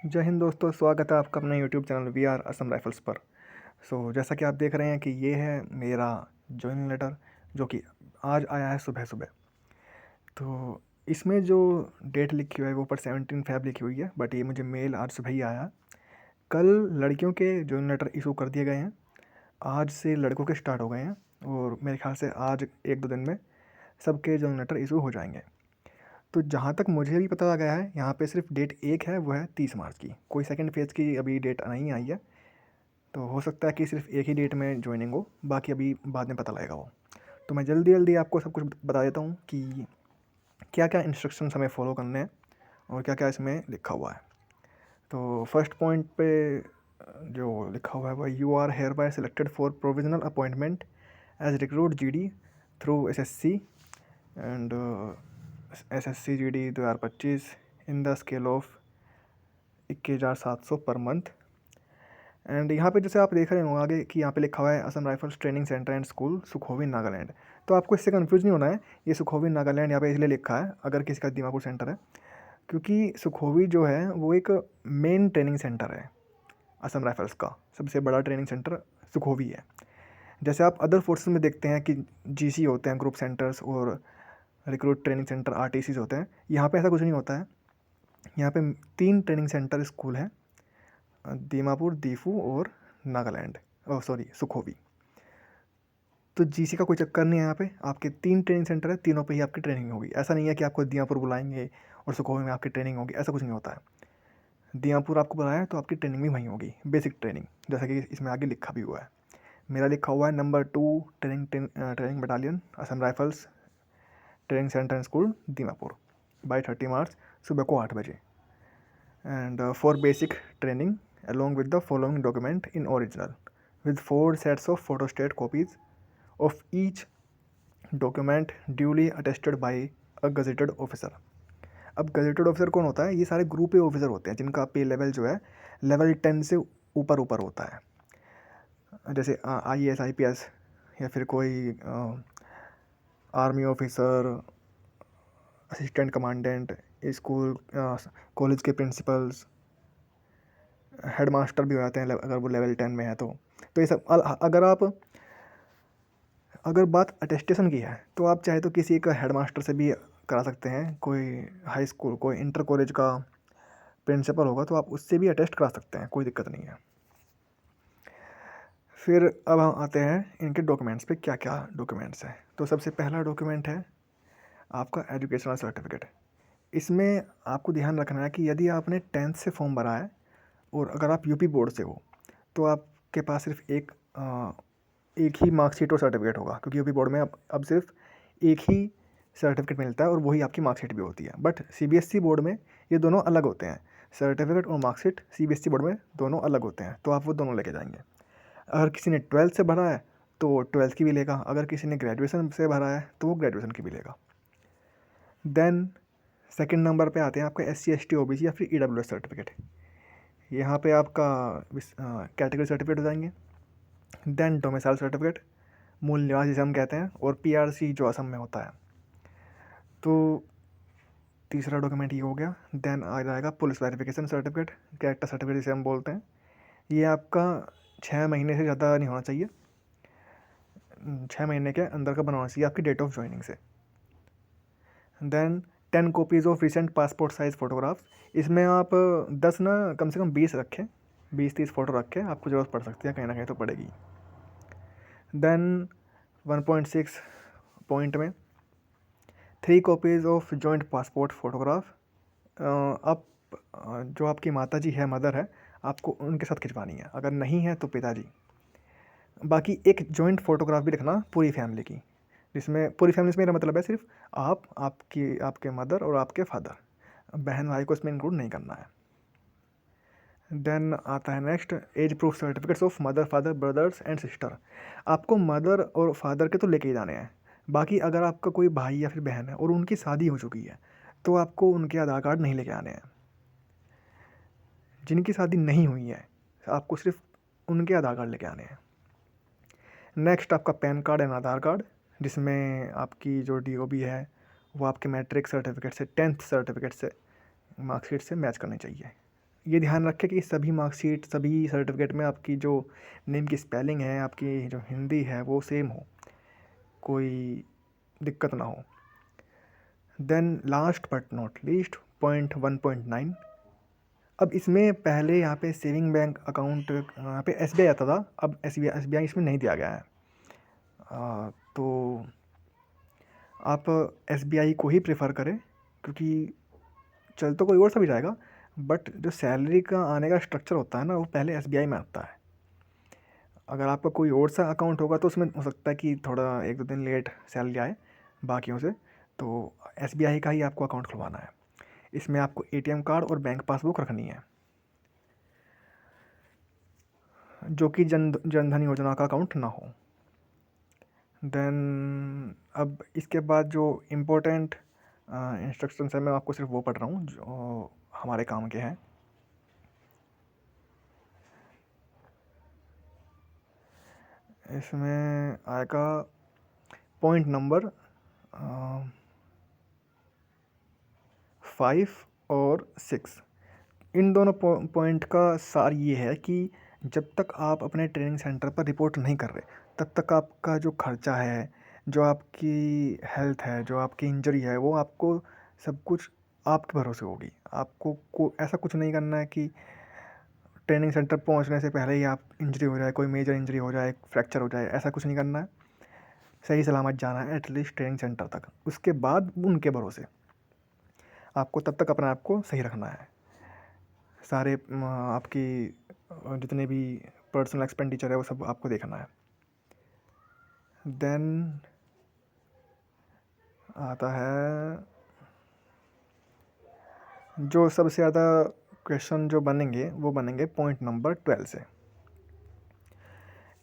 जय हिंद दोस्तों, स्वागत है आपका अपने YouTube channel we are Assam Rifles पर। जैसा कि आप देख रहे हैं कि ये है मेरा जॉइनिंग लेटर जो कि आज आया है सुबह सुबह। तो इसमें जो डेट लिखी हुई है वो ऊपर 17 फ़ेब लिखी हुई है, बट ये मुझे मेल आज सुबह ही आया। कल लड़कियों के जॉइनिंग लेटर इशू कर दिए गए हैं, आज से लड़कों के स्टार्ट हो गए हैं और मेरे ख्याल से आज 1-2 दिन में सबके जॉइनिंग लेटर इशू हो जाएंगे। तो जहाँ तक मुझे भी पता गया है, यहाँ पे सिर्फ डेट एक है, वो है 30 मार्च की। कोई सेकंड फेज़ की अभी डेट नहीं आई है, तो हो सकता है कि सिर्फ एक ही डेट में ज्वाइनिंग हो, बाकी अभी बाद में पता लगेगा वो। तो मैं जल्दी जल्दी आपको सब कुछ बता देता हूँ कि क्या क्या इंस्ट्रक्शंस हमें फॉलो करने हैं और क्या क्या इसमें लिखा हुआ है। तो फर्स्ट पॉइंट पे जो लिखा हुआ है वो, you are hereby selected for provisional appointment as recruit GD through SSC and SSC GD 2025 in the scale of 21,700 पर मंथ। एंड यहाँ पे जैसे आप देख रहे हो आगे कि यहाँ पे लिखा हुआ है Assam rifles training centre and school Sukhovi Nagaland. तो आपको इससे कंफ्यूज नहीं होना है, ये सुखोवी नागालैंड यहाँ पे इसलिए लिखा है अगर किसी का दीमापुर सेंटर है, क्योंकि सुखोवी जो है वो एक मेन ट्रेनिंग सेंटर है। असम राइफल्स का सबसे बड़ा ट्रेनिंग सेंटर सुखोवी है। जैसे आप अदर फोर्सेस में देखते हैं कि GC होते हैं, ग्रुप सेंटर्स, और रिक्रूट ट्रेनिंग सेंटर RTCs होते हैं, यहाँ पे ऐसा कुछ नहीं होता है। यहाँ पे 3 ट्रेनिंग सेंटर स्कूल हैं, दीमापुर, दीफू और नागालैंड, सॉरी सुखोवी। तो GC का कोई चक्कर नहीं है, यहाँ पे आपके 3 ट्रेनिंग सेंटर है, तीनों पे ही आपकी ट्रेनिंग होगी। ऐसा नहीं है कि आपको दीमापुर बुलाएंगे और सुखोवी में आपकी ट्रेनिंग होगी, ऐसा कुछ नहीं होता है। दीमापुर आपको बुलाया है तो आपकी ट्रेनिंग भी वहीं होगी, बेसिक ट्रेनिंग, जैसा कि इसमें आगे लिखा भी हुआ है। मेरा लिखा हुआ है number 2 training battalion Assam rifles training centre and school Dimapur by 30 मार्च सुबह को 8 बजे। And for basic training along with the following document in original with 4 sets of photostat copies of each document duly attested by a gazetted officer। अब gazetted officer कौन होता है? ये सारे group A officer होते हैं जिनका पे लेवल जो है लेवल 10 से ऊपर ऊपर होता है। जैसे IAS IPS या फिर कोई army officer, assistant commandant, school college के प्रिंसिपल्स, हेड मास्टर भी हो जाते हैं अगर वो लेवल 10 में है तो ये सब अगर बात अटेस्टेशन की है तो आप चाहे तो किसी एक हेड मास्टर से भी करा सकते हैं। कोई हाई स्कूल, कोई इंटर कॉलेज का प्रिंसिपल होगा तो आप उससे भी अटेस्ट करा सकते हैं, कोई दिक्कत नहीं है। फिर अब हम आते हैं इनके डॉक्यूमेंट्स पे, क्या क्या डॉक्यूमेंट्स हैं। तो सबसे पहला डॉक्यूमेंट है आपका एजुकेशनल सर्टिफिकेट। इसमें आपको ध्यान रखना है कि यदि आपने 10th से फॉर्म भरा है और अगर आप यूपी बोर्ड से हो तो आपके पास सिर्फ एक ही मार्कशीट और सर्टिफिकेट होगा, क्योंकि यूपी बोर्ड में अब सिर्फ एक ही सर्टिफिकेट मिलता है और वही आपकी मार्कशीट भी होती है। बट CBSE बोर्ड में ये दोनों अलग होते हैं, सर्टिफिकेट और मार्कशीट CBSE बोर्ड में दोनों अलग होते हैं, तो आप वो दोनों लेके जाएंगे। अगर किसी ने 12th से भरा है तो 12th की भी लेगा, अगर किसी ने ग्रेजुएशन से भरा है तो वो ग्रेजुएशन की भी लेगा। देन सेकंड नंबर पे आते हैं आपका SC ST OBC या फिर EWS सर्टिफिकेट। यहाँ पे आपका कैटेगरी सर्टिफिकेट हो जाएंगे। देन डोमिसाइल सर्टिफिकेट, मूल निवास जिसे हम कहते हैं, और PRC जो असम में होता है। तो तीसरा डॉक्यूमेंट ये हो गया। देन आ जाएगा police verification certificate, character certificate जिसे हम बोलते हैं। ये आपका 6 महीने से ज़्यादा नहीं होना चाहिए, 6 महीने के अंदर का बनवाना चाहिए आपकी डेट ऑफ ज्वाइनिंग से। Then 10 copies of recent passport size photographs. इसमें आप 10 ना, कम से कम 20 रखें, 20-30 फ़ोटो रखें, आपको ज़रूरत पड़ सकती है कहीं ना कहीं तो पड़ेगी। देन 1.6 पॉइंट में 3 copies of joint passport photograph. आप जो आपकी माता जी है, मदर है, आपको उनके साथ खिंचवानी है, अगर नहीं है तो पिताजी। बाकी एक जॉइंट फ़ोटोग्राफ भी रखना पूरी फैमिली की, जिसमें पूरी फैमिली से मेरा मतलब है सिर्फ आपके मदर और आपके फादर, बहन भाई को इसमें इंक्लूड नहीं करना है। देन आता है next age proof certificates of mother, father, brothers and sister. आपको मदर और फादर के तो लेके ही जाने हैं। बाकी अगर आपका कोई भाई या फिर बहन है और उनकी शादी हो चुकी है तो आपको उनके आधार कार्ड नहीं लेके आने हैं। जिनकी शादी नहीं हुई है आपको सिर्फ उनके आधार कार्ड लेके आने हैं। नेक्स्ट आपका pan card and Aadhaar card, जिसमें आपकी जो DOB है वो आपके मैट्रिक सर्टिफिकेट से, 10th सर्टिफिकेट से, मार्कशीट से मैच करनी चाहिए। ये ध्यान रखें कि सभी मार्कशीट, सभी सर्टिफिकेट में आपकी जो नेम की स्पेलिंग है, आपकी जो हिंदी है वो सेम हो, कोई दिक्कत ना हो। Then last but not least point 1.9। अब इसमें पहले यहाँ पे सेविंग बैंक अकाउंट यहाँ पे SBI आता था, अब SBI इसमें नहीं दिया गया है। तो आप SBI को ही प्रेफर करें, क्योंकि चल तो कोई और सा भी जाएगा, बट जो सैलरी का आने का स्ट्रक्चर होता है ना, वो पहले SBI में आता है। अगर आपका कोई और सा अकाउंट होगा तो उसमें हो सकता है कि थोड़ा 1-2 दिन लेट सैलरी आए बाकियों से, तो SBI का ही आपको अकाउंट खुलवाना है। इसमें आपको ATM कार्ड और बैंक पासबुक रखनी है, जो कि जनधन योजना का अकाउंट ना हो। देन अब इसके बाद जो इम्पोर्टेंट इंस्ट्रक्शंस है, मैं आपको सिर्फ वो पढ़ रहा हूँ जो हमारे काम के हैं। इसमें आएगा पॉइंट नंबर 5 और 6। इन दोनों पॉइंट का सार ये है कि जब तक आप अपने ट्रेनिंग सेंटर पर रिपोर्ट नहीं कर रहे, तब तक आपका जो खर्चा है, जो आपकी हेल्थ है, जो आपकी इंजरी है, वो आपको सब कुछ आपके भरोसे होगी। आपको ऐसा कुछ नहीं करना है कि ट्रेनिंग सेंटर पहुंचने से पहले ही आप इंजरी हो जाए, कोई मेजर इंजरी हो जाए, फ्रैक्चर हो जाए, ऐसा कुछ नहीं करना है। सही सलामत जाना है एटलीस्ट ट्रेनिंग सेंटर तक, उसके बाद उनके भरोसे आपको तब तक अपने आप को सही रखना है। सारे आपकी जितने भी पर्सनल एक्सपेंडिचर है वो सब आपको देखना है। देन आता है जो सबसे ज़्यादा क्वेश्चन जो बनेंगे, वो बनेंगे पॉइंट नंबर 12 से।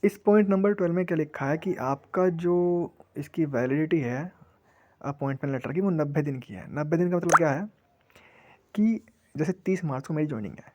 इस पॉइंट नंबर 12 में क्या लिखा है कि आपका जो इसकी वैलिडिटी है अपॉइंटमेंट लेटर की, वो 90 दिन की है। 90 दिन का मतलब क्या है कि जैसे 30 मार्च को मेरी ज्वाइनिंग है,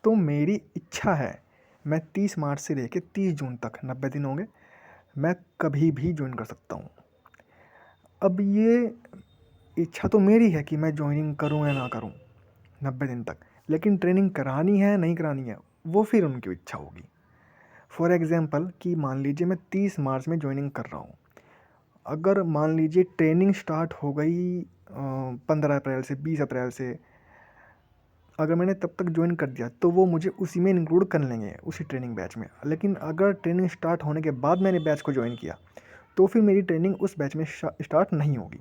तो मेरी इच्छा है मैं 30 मार्च से लेकर 30 जून तक 90 दिन होंगे, मैं कभी भी ज्वाइन कर सकता हूँ। अब ये इच्छा तो मेरी है कि मैं ज्वाइनिंग करूँ या ना करूँ 90 दिन तक, लेकिन ट्रेनिंग करानी है नहीं करानी है वो फिर उनकी इच्छा होगी। फॉर एग्ज़ाम्पल कि मान लीजिए मैं 30 मार्च में ज्वाइनिंग कर रहा हूँ, अगर मान लीजिए ट्रेनिंग स्टार्ट हो गई 15 अप्रैल से, 20 अप्रैल से, अगर मैंने तब तक ज्वाइन कर दिया तो वो मुझे उसी में इंक्लूड कर लेंगे, उसी ट्रेनिंग बैच में। लेकिन अगर ट्रेनिंग स्टार्ट होने के बाद मैंने बैच को ज्वाइन किया, तो फिर मेरी ट्रेनिंग उस बैच में स्टार्ट नहीं होगी,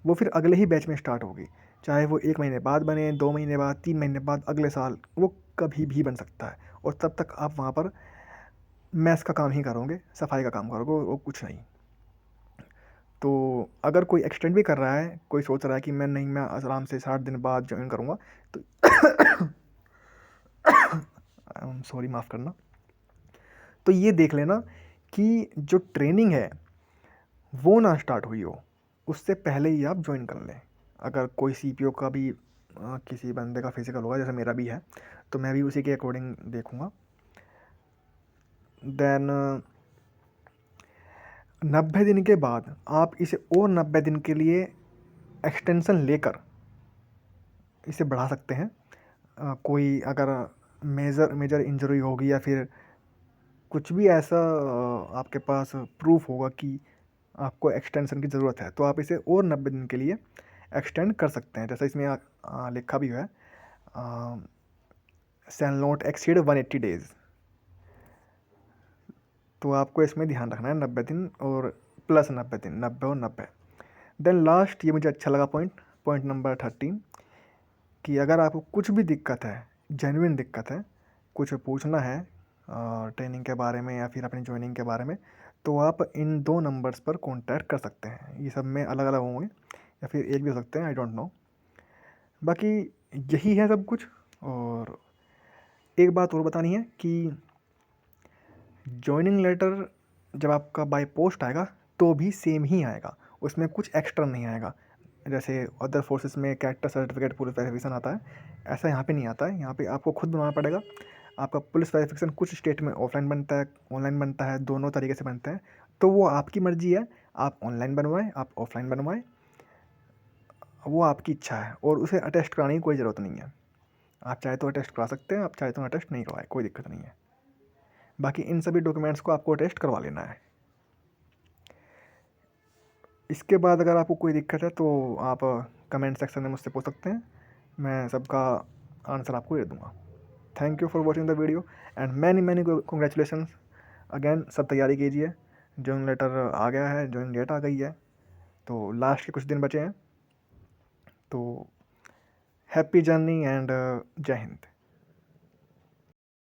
वो फिर अगले ही बैच में स्टार्ट होगी। चाहे वो 1 महीने बाद बने, 2 महीने बाद, 3 महीने बाद, अगले साल, वो कभी भी बन सकता है। और तब तक आप वहाँ पर मैस का काम ही करोगे, सफाई का काम करोगे, वो कुछ नहीं। तो अगर कोई एक्सटेंड भी कर रहा है, कोई सोच रहा है कि मैं नहीं, मैं आराम से 60 दिन बाद ज्वाइन करूँगा, तो सॉरी, माफ़ करना। तो ये देख लेना कि जो ट्रेनिंग है वो ना स्टार्ट हुई हो, उससे पहले ही आप ज्वाइन कर लें। अगर कोई CPO का भी किसी बंदे का फिजिकल होगा, जैसे मेरा भी है, तो मैं भी उसी के अकॉर्डिंग देखूँगा। देन 90 दिन के बाद आप इसे और 90 दिन के लिए एक्सटेंशन लेकर इसे बढ़ा सकते हैं। कोई अगर मेजर इंजरी होगी या फिर कुछ भी ऐसा आपके पास प्रूफ होगा कि आपको एक्सटेंशन की ज़रूरत है, तो आप इसे और 90 दिन के लिए एक्सटेंड कर सकते हैं। जैसा इसमें लिखा भी है, शैल नॉट एक्सीड 180 डेज़। तो आपको इसमें ध्यान रखना है 90 दिन और प्लस 90 दिन, 90 और 90। देन लास्ट, ये मुझे अच्छा लगा पॉइंट नंबर 13, कि अगर आपको कुछ भी दिक्कत है, जेन्युइन दिक्कत है, कुछ पूछना है ट्रेनिंग के बारे में या फिर अपनी ज्वाइनिंग के बारे में, तो आप इन 2 नंबर्स पर कॉन्टैक्ट कर सकते हैं। ये सब में अलग अलग होंगे या फिर एक भी हो सकते हैं, आई डोंट नो। बाकी यही है सब कुछ। और एक बात और बतानी है कि जॉइनिंग लेटर जब आपका बाय पोस्ट आएगा तो भी सेम ही आएगा, उसमें कुछ एक्स्ट्रा नहीं आएगा। जैसे अदर फोर्सेस में कैरेक्टर सर्टिफिकेट, पुलिस वेरिफिकेशन आता है, ऐसा यहाँ पे नहीं आता है। यहाँ पे आपको खुद बनवाना पड़ेगा। आपका पुलिस वेरिफिकेशन कुछ स्टेट में ऑफलाइन बनता है, ऑनलाइन बनता है, दोनों तरीके से बनते हैं। तो वो आपकी मर्ज़ी है, आप ऑनलाइन बनवाएं, आप ऑफलाइन बनवाएं, वो आपकी इच्छा है, और उसे अटेस्ट कराने की कोई ज़रूरत नहीं है। आप चाहे तो टेस्ट करा सकते हैं, आप चाहे तो टेस्ट नहीं करवाए, कोई दिक्कत नहीं है। बाकी इन सभी डॉक्यूमेंट्स को आपको टेस्ट करवा लेना है। इसके बाद अगर आपको कोई दिक्कत है तो आप कमेंट सेक्शन में मुझसे पूछ सकते हैं, मैं सबका आंसर आपको दे दूँगा। Thank you for watching the video and many many congratulations again. सब तैयारी कीजिए, जॉइनिंग लेटर आ गया है, जॉइनिंग डेट आ गई है, तो लास्ट के कुछ दिन बचे हैं। तो हैप्पी जर्नी एंड जय हिंद।